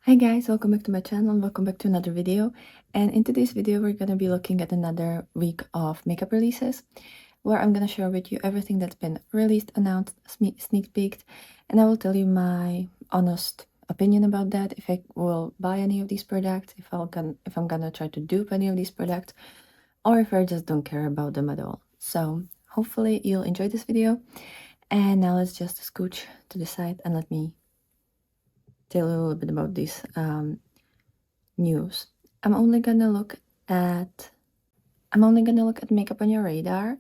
Hi guys, welcome back to my channel, welcome back to another video. And in today's video we're going to be looking at another week of makeup releases where I'm going to share with you everything that's been released, announced, sneak peeked, and I will tell you my honest opinion about that, if I will buy any of these products, if I'm gonna try to dupe any of these products, or if I just don't care about them at all. So hopefully you'll enjoy this video. And now let's just scooch to the side and let me tell you a little bit about this news. I'm only gonna look at Makeup on Your Radar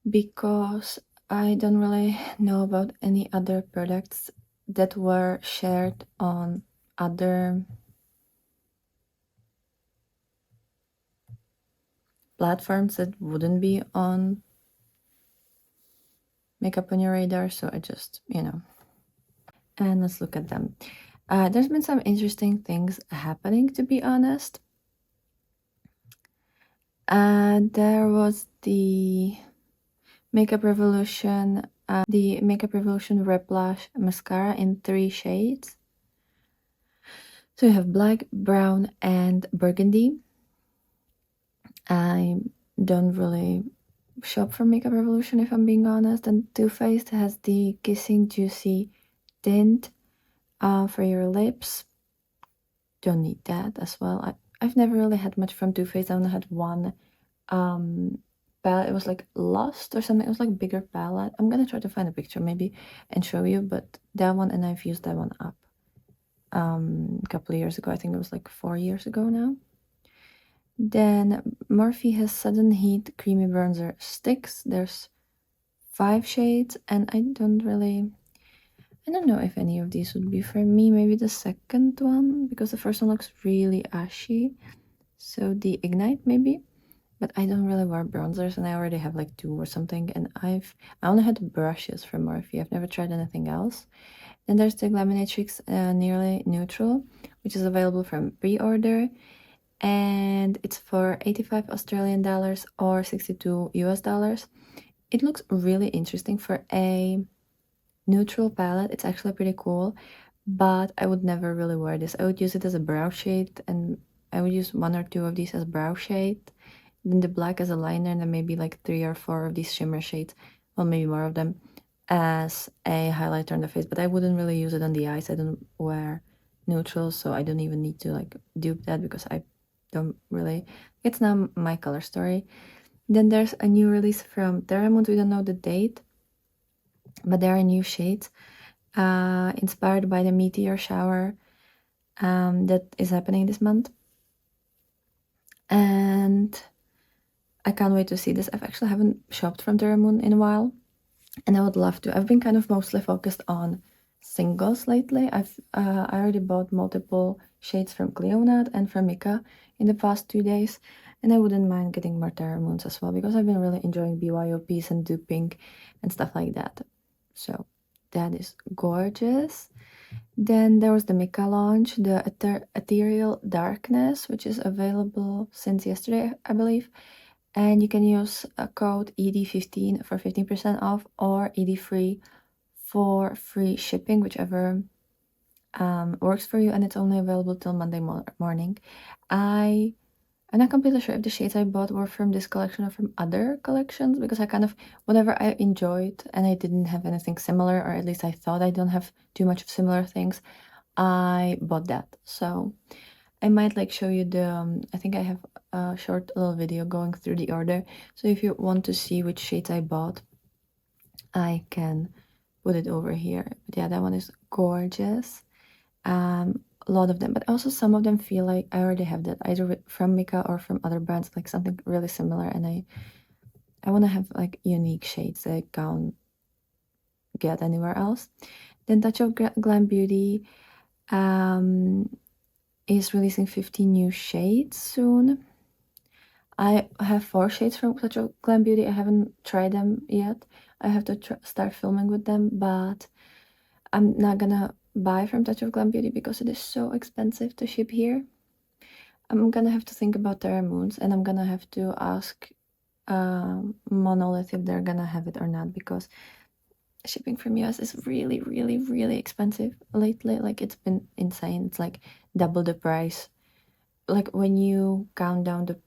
because I don't really know about any other products that were shared on other platforms that wouldn't be on Makeup on Your Radar, so I just, and let's look at them. There's been some interesting things happening, to be honest. There was the Makeup Revolution Rep Blush Mascara in 3 shades. So you have black, brown, and burgundy. I don't really shop for Makeup Revolution, if I'm being honest. And Too Faced has the Kissing Juicy tint for your lips. Don't need that as well. I've never really had much from Too Faced. I only had one palette. It was like Lost or something. It was like a bigger palette. I'm gonna try to find a picture maybe and show you, but that one, and I've used that one up a couple of years ago. I think it was like 4 years ago now. Then Morphe has Sudden Heat Creamy Bronzer Sticks. There's 5 shades, and I don't know if any of these would be for me. Maybe the second one, because the first one looks really ashy. So the Ignite maybe. But I don't really wear bronzers, and I already have like 2 or something, and I only had brushes from Morphe. I've never tried anything else. Then there's the Glaminatrix Nearly Neutral, which is available from pre-order, and it's for 85 Australian dollars or 62 US dollars. It looks really interesting for a neutral palette. It's actually pretty cool, but I would never really wear this. I would use it as a brow shade, and I would use 1 or 2 of these as brow shade, then the black as a liner, and then maybe like 3 or 4 of these shimmer shades, well, maybe more of them, as a highlighter on the face. But I wouldn't really use it on the eyes. I don't wear neutrals, so I don't even need to like dupe that because I don't really, it's not my color story. Then there's a new release from Terramond. We don't know the date, but there are new shades inspired by the meteor shower that is happening this month, and I can't wait to see this. I've actually haven't shopped from Terramoon in a while, and I would love to. I've been kind of mostly focused on singles lately. I already bought multiple shades from Cleonad and from Mika in the past 2 days, and I wouldn't mind getting more Terramoons as well because I've been really enjoying BYOPs and duping and stuff like that. So that is gorgeous. Then there was the Mika launch, the Ethereal Darkness, which is available since yesterday, I believe. And you can use a code ED15 for 15% off, or ED3 for free shipping, whichever works for you. And it's only available till Monday morning. I'm not completely sure if the shades I bought were from this collection or from other collections, because I kind of, whatever I enjoyed and I didn't have anything similar, or at least I thought I don't have too much of similar things, I bought that. So I might like show you the, I think I have a short little video going through the order. So if you want to see which shades I bought, I can put it over here. But yeah, that one is gorgeous. A lot of them, but also some of them feel like I already have that, either from Mika or from other brands, like something really similar. And I want to have like unique shades that I can't get anywhere else. Then Touch of Glam Beauty is releasing 15 new shades soon. I have 4 shades from Touch of Glam Beauty. I haven't tried them yet. I have to start filming with them, but I'm not gonna buy from Touch of Glam Beauty because it is so expensive to ship here. I'm gonna have to think about Terramoons, and I'm gonna have to ask Monolith if they're gonna have it or not, because shipping from US is really, really, really expensive lately. Like, it's been insane. It's like double the price. Like, when you count down the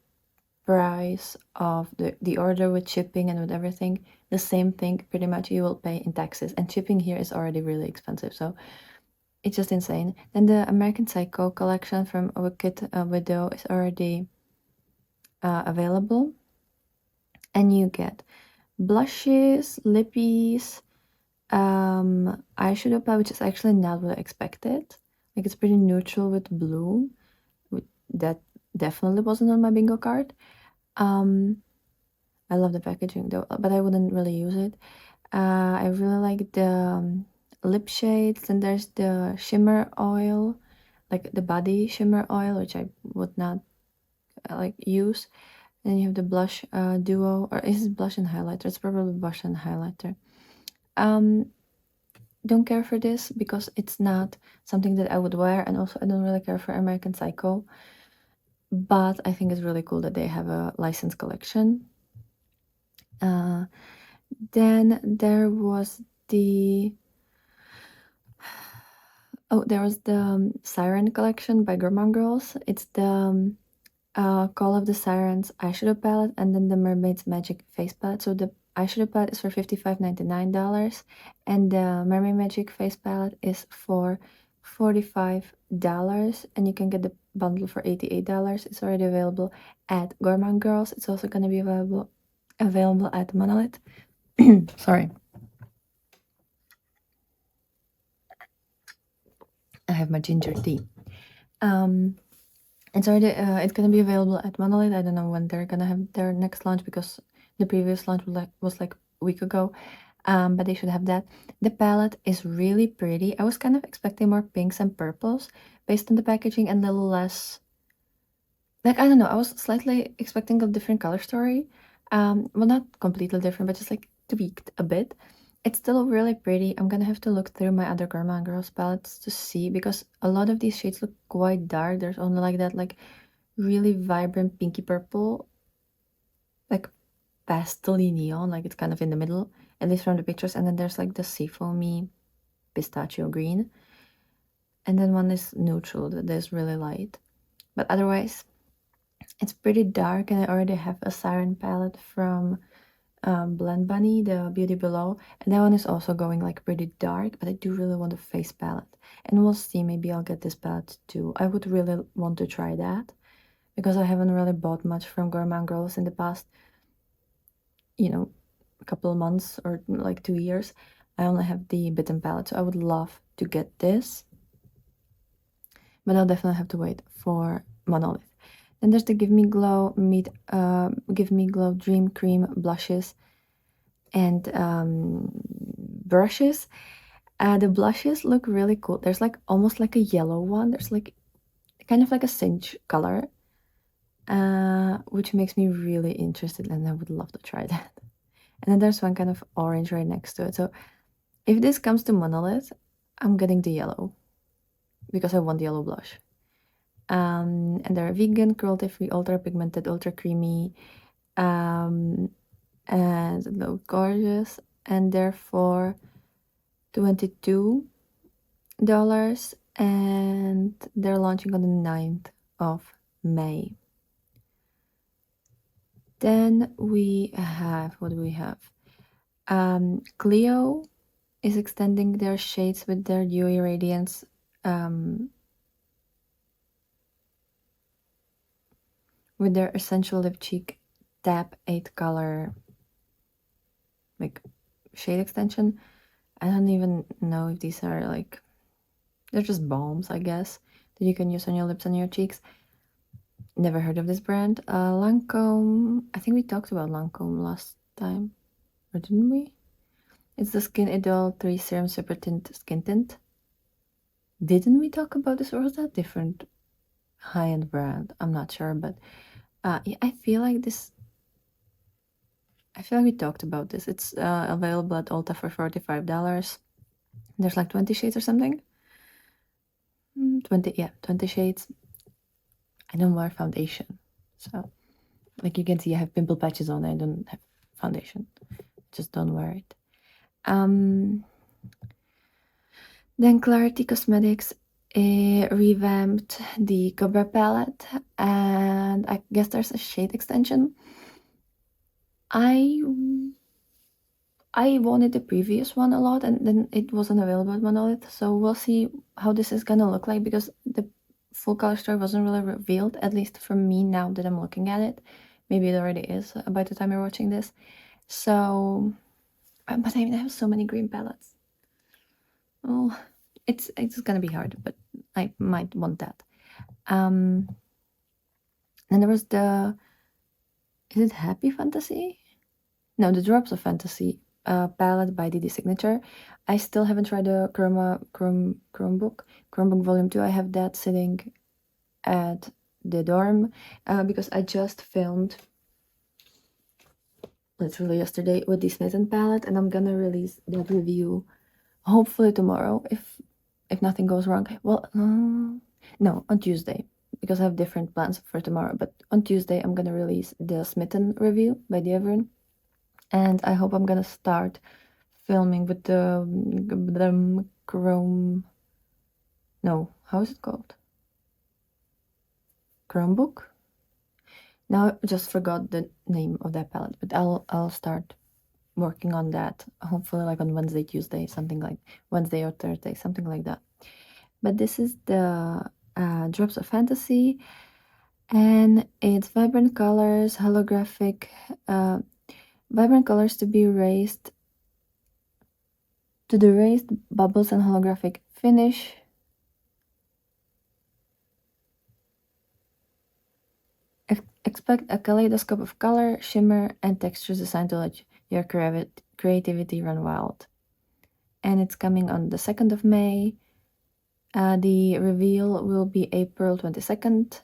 price of the order with shipping and with everything, the same thing pretty much you will pay in taxes. And shipping here is already really expensive. So it's just insane. Then the American Psycho collection from Wicked Widow is already available. And you get blushes, lippies, eyeshadow palette, which is actually not what I expected. Like, it's pretty neutral with blue. That definitely wasn't on my bingo card. I love the packaging though, but I wouldn't really use it. I really like the lip shades, and there's the shimmer oil, like the body shimmer oil, which I would not like use. And then you have the blush duo, or is it blush and highlighter? It's probably blush and highlighter. Don't care for this because it's not something that I would wear, and also I don't really care for American Psycho. But I think it's really cool that they have a licensed collection. Then there was the Siren collection by Gourmand Girls. It's the Call of the Sirens eyeshadow palette, and then the Mermaid's Magic face palette. So the eyeshadow palette is for $55.99, and the Mermaid Magic face palette is for $45, and you can get the bundle for $88. It's already available at Gourmand Girls. It's also going to be available at Monolith. Sorry. I have my ginger tea. It's already it's gonna be available at Monolith. I don't know when they're gonna have their next launch because the previous launch was like a week ago. But they should have that. The palette is really pretty. I was kind of expecting more pinks and purples based on the packaging, and a little less. Like, I don't know. I was slightly expecting a different color story. Well, not completely different, but just like tweaked a bit. It's still really pretty. I'm gonna have to look through my other Gourmand Girls palettes to see, because a lot of these shades look quite dark. There's only like that like really vibrant pinky purple, like pastel-y neon, like it's kind of in the middle, at least from the pictures. And then there's like the seafoamy pistachio green. And then one is neutral, that is really light. But otherwise, it's pretty dark, and I already have a Siren palette from Blend Bunny, the Beauty Below, and that one is also going like pretty dark, but I do really want a face palette, and we'll see, maybe I'll get this palette too. I would really want to try that because I haven't really bought much from Gourmand Girls in the past, a couple of months or like 2 years. I only have the Bitten palette, so I would love to get this, but I'll definitely have to wait for Monolith. Then there's the Give Me Glow Dream Cream blushes and brushes. The blushes look really cool. There's like almost like a yellow one. There's like kind of like a cinch color, which makes me really interested, and I would love to try that. And then there's one kind of orange right next to it. So if this comes to Monolith, I'm getting the yellow because I want the yellow blush. And they're vegan, cruelty-free, ultra pigmented, ultra creamy, and look gorgeous. And they're for $22, and they're launching on the 9th of May. Then we have, what do we have? Clio is extending their shades with their Dewy Radiance with their Essential Lip Cheek Tap 8 color like shade extension. I don't even know if these are like, they're just balms, I guess, that you can use on your lips and your cheeks. Never heard of this brand. Lancome, I think we talked about Lancome last time, or didn't we? It's the Skin Idol 3 Serum Super Tint Skin Tint. Didn't we talk about this, or was that different high-end brand? I'm not sure, but yeah, I feel like we talked about this. It's available at Ulta for $45. There's like 20 shades or something. 20 shades. I don't wear foundation, so like you can see I have pimple patches on. I don't have foundation. Just don't wear it. Then Clarity Cosmetics revamped the Cobra palette, and I guess there's a shade extension. I wanted the previous one a lot, and then it wasn't available at Monolith, so we'll see how this is gonna look like, because the full color story wasn't really revealed, at least for me now that I'm looking at it. Maybe it already is by the time you're watching this. So, but I have so many green palettes. Oh, it's gonna be hard, but I might want that. And there was is it Happy Fantasy? No, the Drops of Fantasy palette by DD Signature. I still haven't tried the Chromebook Volume 2. I have that sitting at the dorm because I just filmed literally yesterday with the Smitten palette, and I'm gonna release that review hopefully tomorrow if nothing goes wrong. Well, no, on Tuesday, because I have different plans for tomorrow. But on Tuesday, I'm gonna release the Smitten review by Devon, and I hope I'm gonna start filming with the Chrome. No, how is it called? Chromebook. Now I just forgot the name of that palette, but I'll start working on that hopefully like on Wednesday, Tuesday, something like Wednesday or Thursday, something like that. But this is the Drops of Fantasy, and it's vibrant colors, holographic, vibrant colors to be raised to the raised bubbles and holographic finish. Expect a kaleidoscope of color, shimmer, and textures designed to let your creativity run wild. And it's coming on the 2nd of May. The reveal will be April 22nd.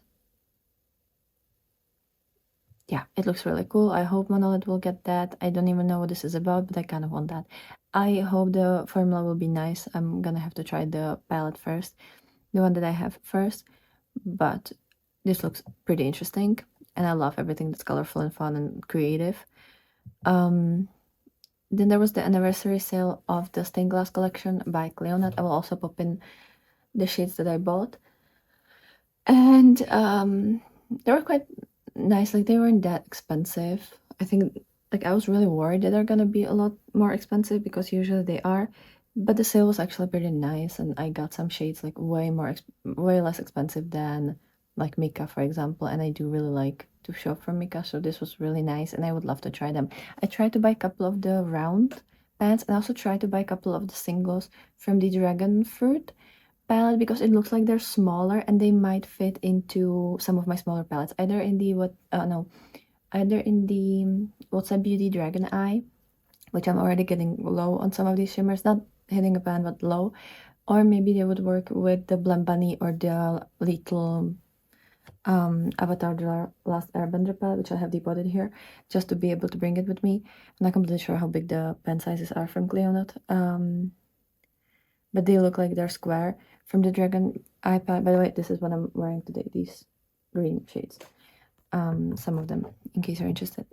Yeah, it looks really cool. I hope Monolith will get that. I don't even know what this is about, but I kind of want that. I hope the formula will be nice. I'm gonna have to try the palette first, the one that I have first, but this looks pretty interesting, and I love everything that's colorful and fun and creative. Then there was the anniversary sale of the Stained Glass collection by Cleonat. I will also pop in the shades that I bought. And they were quite nice. Like, they weren't that expensive. I think, like, I was really worried that they're gonna be a lot more expensive because usually they are. But the sale was actually pretty nice, and I got some shades like way less expensive than like Mika, for example. And I do really like to shop from Mika, so this was really nice, and I would love to try them. I tried to buy a couple of the round pants, and I also tried to buy a couple of the singles from the Dragon Fruit palette because it looks like they're smaller and they might fit into some of my smaller palettes, either in the What's a Beauty Dragon Eye, which I'm already getting low on some of these shimmers, not hitting a pan but low, or maybe they would work with the Blend Bunny or the little Avatar The Last Airbender palette, which I have depotted here just to be able to bring it with me. I'm not completely sure how big the pen sizes are from Cleonat, but they look like they're square from the Dragon Eye palette. By the way, this is what I'm wearing today, these green shades, some of them, in case you're interested.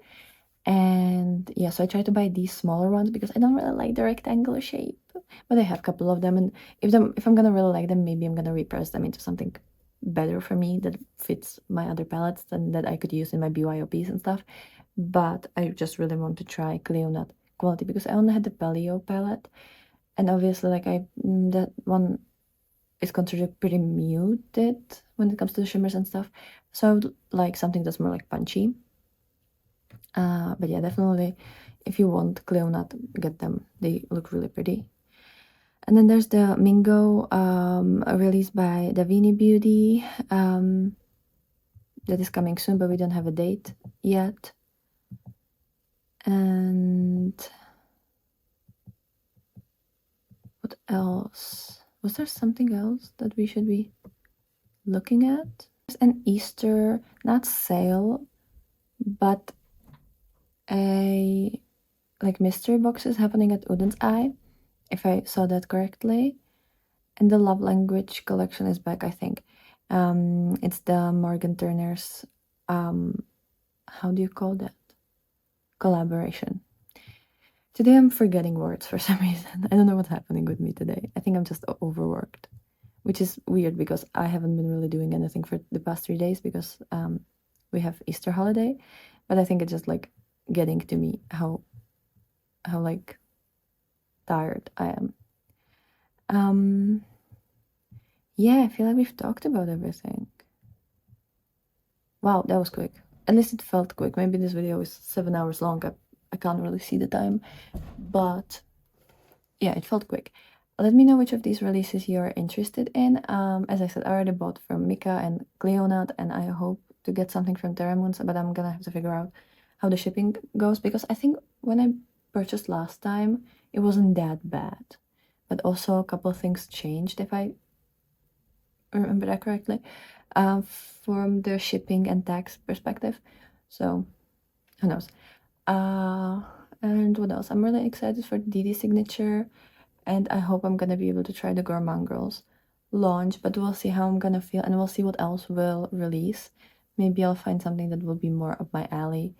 And yeah, so I tried to buy these smaller ones because I don't really like the rectangular shape, but I have a couple of them, and if I'm gonna really like them, maybe I'm gonna repress them into something better for me that fits my other palettes and that I could use in my BYOPs and stuff. But I just really want to try Cleonat quality because I only had the Paleo palette, and obviously like that one is considered pretty muted when it comes to the shimmers and stuff, so I would like something that's more like punchy. But yeah, definitely if you want Cleonat, get them. They look really pretty. And then there's the Mingo released by Davini Beauty that is coming soon, but we don't have a date yet. And what else? Was there something else that we should be looking at? There's an Easter, not sale, but a like mystery boxes happening at Uden's Eye, if I saw that correctly. And the Love Language collection is back, I think. It's the Morgan Turner's, how do you call that? Collaboration. Today I'm forgetting words for some reason. I don't know what's happening with me today. I think I'm just overworked, which is weird because I haven't been really doing anything for the past 3 days because we have Easter holiday. But I think it's just like getting to me how like tired I am. Yeah, I feel like we've talked about everything. Wow, that was quick. At least it felt quick. Maybe this video is 7 hours long. I can't really see the time, but yeah, it felt quick. Let me know which of these releases you're interested in. As I said, I already bought from Mika and Cleonut, and I hope to get something from Terramoons, but I'm gonna have to figure out how the shipping goes because I think when I purchased last time, it wasn't that bad. But also a couple of things changed, if I remember that correctly, from the shipping and tax perspective. So who knows? And what else? I'm really excited for DD signature, and I hope I'm gonna be able to try the Gourmand Girls launch, but we'll see how I'm gonna feel, and we'll see what else will release. Maybe I'll find something that will be more up my alley,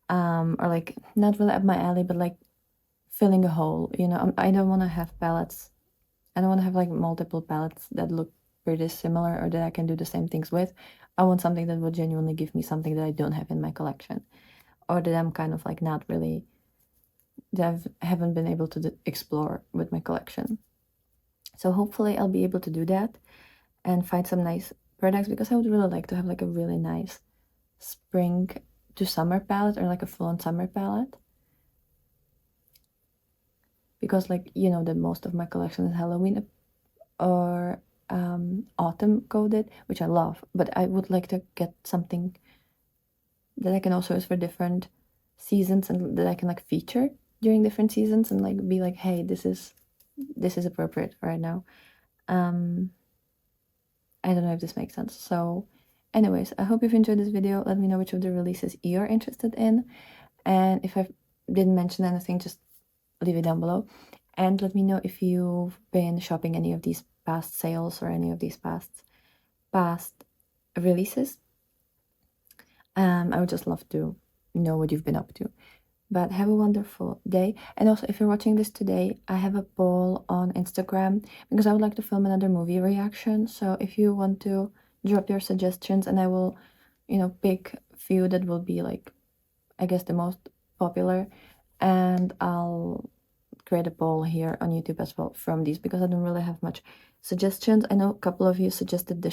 or like not really up my alley, but like filling a hole. You know, I don't want to have palettes. I don't want to have like multiple palettes that look pretty similar or that I can do the same things with. I want something that will genuinely give me something that I don't have in my collection, or that I'm kind of like not really, that I haven't been able to explore with my collection. So hopefully I'll be able to do that and find some nice products because I would really like to have like a really nice spring to summer palette or like a full-on summer palette. Because like, you know, that most of my collection is Halloween or autumn coded, which I love, but I would like to get something that I can also use for different seasons and that I can like feature during different seasons and like be like, hey, this is appropriate right now. I don't know if this makes sense. So anyways, I hope you've enjoyed this video. Let me know which of the releases you're interested in, and if I didn't mention anything, just leave it down below. And let me know if you've been shopping any of these past sales or any of these past releases. I would just love to know what you've been up to. But have a wonderful day. And also, if you're watching this today, I have a poll on Instagram because I would like to film another movie reaction. So if you want to drop your suggestions, and I will, you know, pick a few that will be like, I guess, the most popular, and I'll create a poll here on YouTube as well from these because I don't really have much suggestions. I know a couple of you suggested the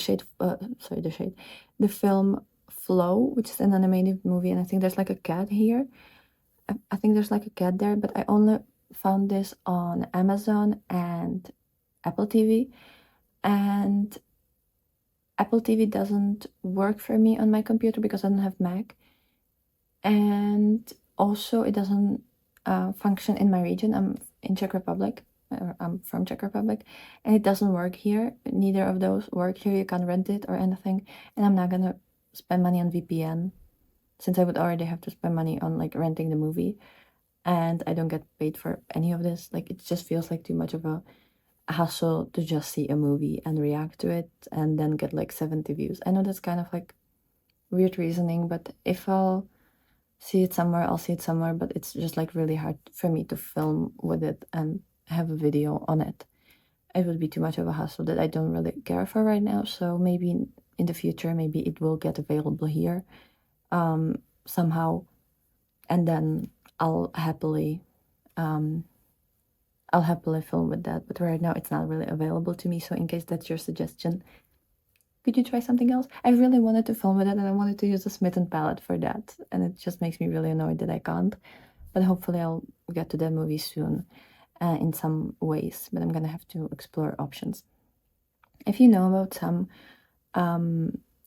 film Flow, which is an animated movie, and I think there's like a cat here. I think there's like a cat there, but I only found this on Amazon and Apple TV, and Apple TV doesn't work for me on my computer because I don't have Mac, and also it doesn't function in my region. I'm in Czech Republic, or I'm from Czech Republic, and it doesn't work here. Neither of those work here. You can't rent it or anything, and I'm not gonna spend money on VPN since I would already have to spend money on like renting the movie, and I don't get paid for any of this. Like, it just feels like too much of a hassle to just see a movie and react to it and then get like 70 views. I know that's kind of like weird reasoning, but if I'll see it somewhere, I'll see it somewhere, but it's just like really hard for me to film with it and have a video on it. It would be too much of a hassle that I don't really care for right now. So maybe in the future, maybe it will get available here somehow, and then I'll happily film with that. But right now it's not really available to me. So in case that's your suggestion, could you try something else? I really wanted to film with it, and I wanted to use a Smitten palette for that, and it just makes me really annoyed that I can't. But hopefully I'll get to that movie soon in some ways, but I'm gonna have to explore options. If you know about some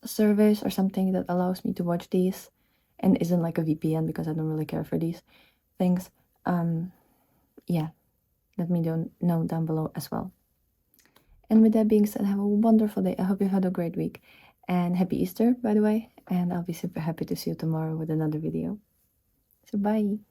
service or something that allows me to watch these and isn't like a VPN, because I don't really care for these things, yeah, let me know down below as well. And with that being said, have a wonderful day. I hope you had a great week, and happy Easter, by the way, and I'll be super happy to see you tomorrow with another video. So bye.